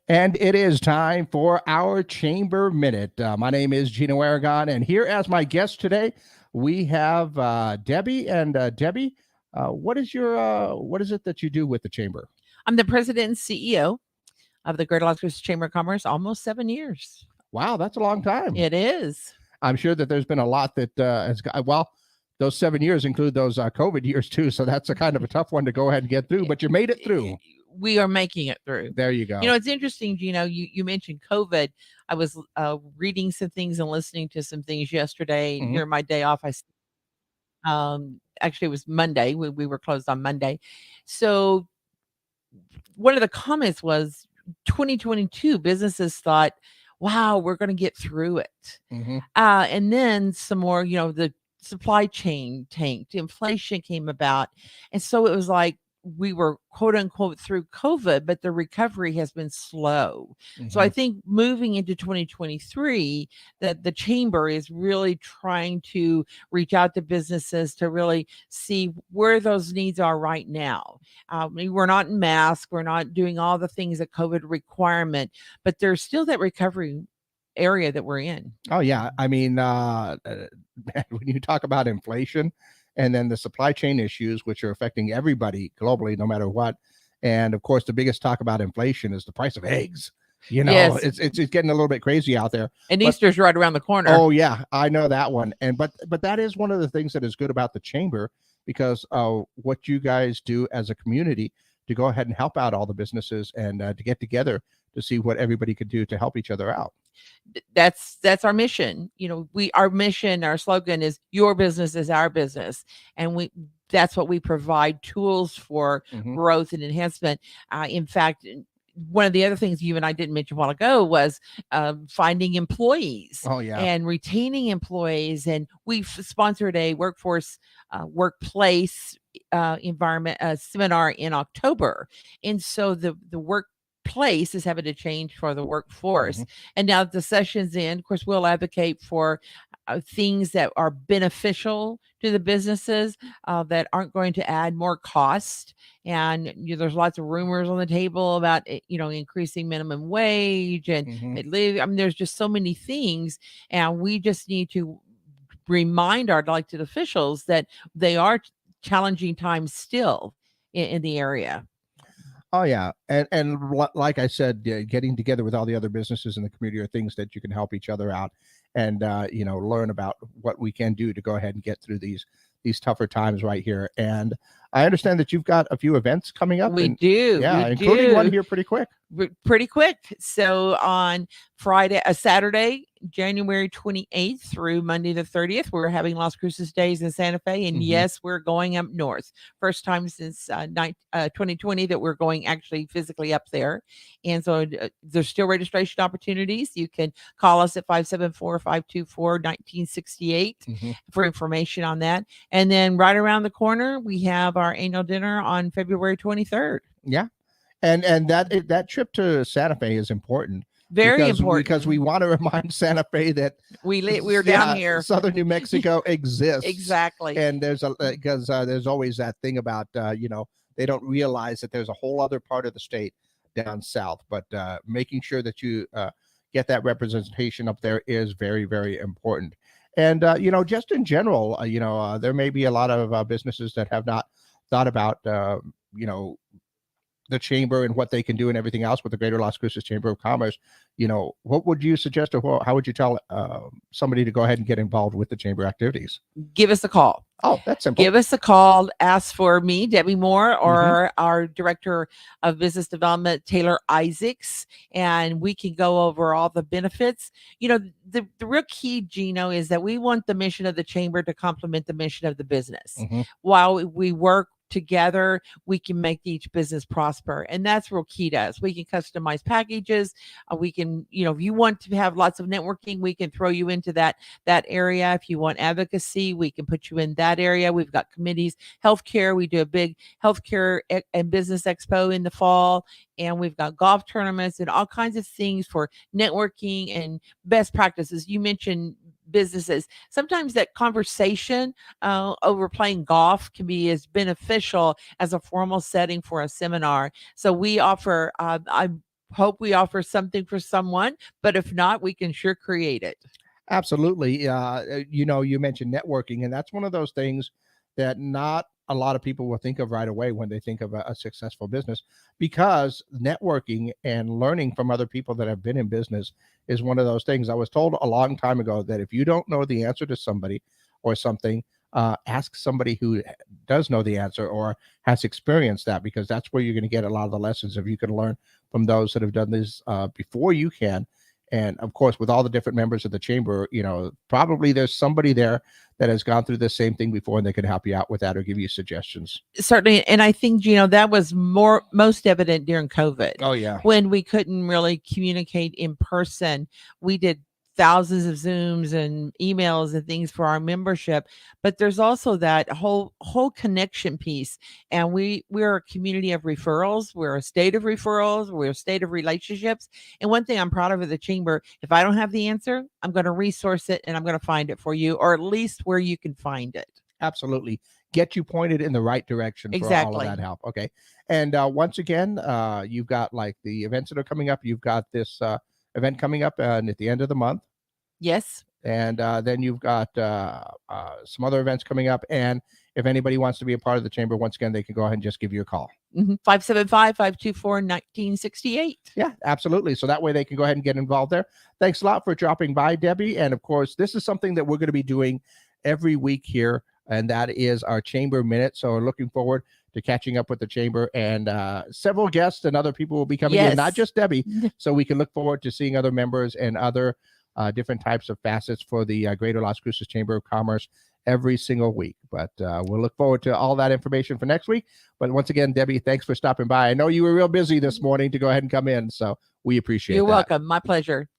And it is time for our Chamber Minute. My name is Gino Aragon, and here as my guest today, we have Debbie. And Debbie, what is it that you do with the Chamber? I'm the president and CEO of the Greater Las Cruces Chamber of Commerce, almost 7 years. Wow, that's a long time. It is. I'm sure that there's been a lot that has got, well, those 7 years include those COVID years too. So that's a kind of a tough one to go ahead and get through, but you made it through. We are making it through. There you go. You know, it's interesting, Gino, you mentioned COVID. I was reading some things and listening to some things yesterday during my day off. Actually, it was Monday. We were closed on Monday. So one of the comments was 2022 businesses thought, wow, we're going to get through it. And then some more, the supply chain tanked, inflation came about. And so it was like we were quote unquote through COVID, but the recovery has been slow. So I think moving into 2023, that the chamber is really trying to reach out to businesses to really see where those needs are right now. We're not in mask, we're not doing all the things that COVID requirement, but there's still that recovery area that we're in. Oh yeah, I mean, when you talk about inflation and then the supply chain issues, which are affecting everybody globally, no matter what, and of course, the biggest talk about inflation is the price of eggs. You know, Yes. it's getting a little bit crazy out there. And Easter's right around the corner. Oh yeah, I know that one. And but that is one of the things that is good about the chamber, because what you guys do as a community to go ahead and help out all the businesses and to get together to see what everybody could do to help each other out. That's our mission. Our mission, our slogan is your business is our business. And that's what we provide tools for growth and enhancement. In fact, one of the other things you and I didn't mention a while ago was finding employees. Oh, yeah. And retaining employees. And we've sponsored a workplace environment seminar in October. And so the workplace is having to change for the workforce. And now the session's in, of course, we'll advocate for things that are beneficial to the businesses that aren't going to add more cost. And there's lots of rumors on the table about increasing minimum wage and there's just so many things, and we just need to remind our elected officials that they are challenging times still in the area. Oh yeah, and like I said, getting together with all the other businesses in the community are things that you can help each other out, and learn about what we can do to go ahead and get through these tougher times right here. And I understand that you've got a few events coming up. We do, yeah, including one here pretty quick. So on Saturday, January 28th through Monday the 30th, we're having Las Cruces Days in Santa Fe. And yes, we're going up north. First time since 2020 that we're going actually physically up there. And so there's still registration opportunities. You can call us at 574-524-1968 for information on that. And then right around the corner, we have our annual dinner on February 23rd. Yeah. And that trip to Santa Fe is important. Very important. Because we want to remind Santa Fe that we're down here. Southern New Mexico exists. Exactly. And there's always that thing about, they don't realize that there's a whole other part of the state down south, but making sure that you get that representation up there is very, very important. And, just in general, there may be a lot of businesses that have not thought about, the chamber and what they can do and everything else with the Greater Las Cruces Chamber of Commerce. What would you suggest, or how would you tell somebody to go ahead and get involved with the chamber activities? Give us a call. Oh, that's simple. Give us a call. Ask for me, Debbie Moore, or our Director of Business Development, Taylor Isaacs, and we can go over all the benefits. The real key, Gino, is that we want the mission of the chamber to complement the mission of the business. While we work together, we can make each business prosper, and that's real key to us. We can customize packages. We can, if you want to have lots of networking, we can throw you into that area. If you want advocacy, we can put you in that area. We've got committees, healthcare. We do a big healthcare and business expo in the fall, and we've got golf tournaments and all kinds of things for networking and best practices. You mentioned businesses. Sometimes that conversation over playing golf can be as beneficial as a formal setting for a seminar. So we offer, hope we offer something for someone, but if not, we can sure create it. Absolutely. You mentioned networking, and that's one of those things that not a lot of people will think of right away when they think of a successful business, because networking and learning from other people that have been in business is one of those things. I was told a long time ago that if you don't know the answer to somebody or something, ask somebody who does know the answer or has experienced that, because that's where you're going to get a lot of the lessons. If you can learn from those that have done this before you can. And of course, with all the different members of the chamber, probably there's somebody there that has gone through the same thing before, and they can help you out with that or give you suggestions. Certainly, and I think that was most evident during COVID. Oh yeah. When we couldn't really communicate in person. We did thousands of Zooms and emails and things for our membership, but there's also that whole connection piece. And we're a community of referrals. We're a state of referrals. We're a state of relationships. And one thing I'm proud of the chamber, if I don't have the answer, I'm going to resource it and I'm going to find it for you, or at least where you can find it. Absolutely. Get you pointed in the right direction for all of that help. Okay. And once again, you've got like the events that are coming up. You've got this event coming up at the end of the month. Yes. And then you've got some other events coming up. And if anybody wants to be a part of the chamber, once again, they can go ahead and just give you a call. 575-524-1968. Yeah, absolutely. So that way they can go ahead and get involved there. Thanks a lot for dropping by, Debbie. And of course, this is something that we're going to be doing every week here, and that is our Chamber Minute. So we're looking forward to catching up with the Chamber, and several guests and other people will be coming in, not just Debbie. So we can look forward to seeing other members and other different types of facets for the Greater Las Cruces Chamber of Commerce every single week. But we'll look forward to all that information for next week. But once again, Debbie, thanks for stopping by. I know you were real busy this morning to go ahead and come in, so we appreciate it. You're welcome. My pleasure.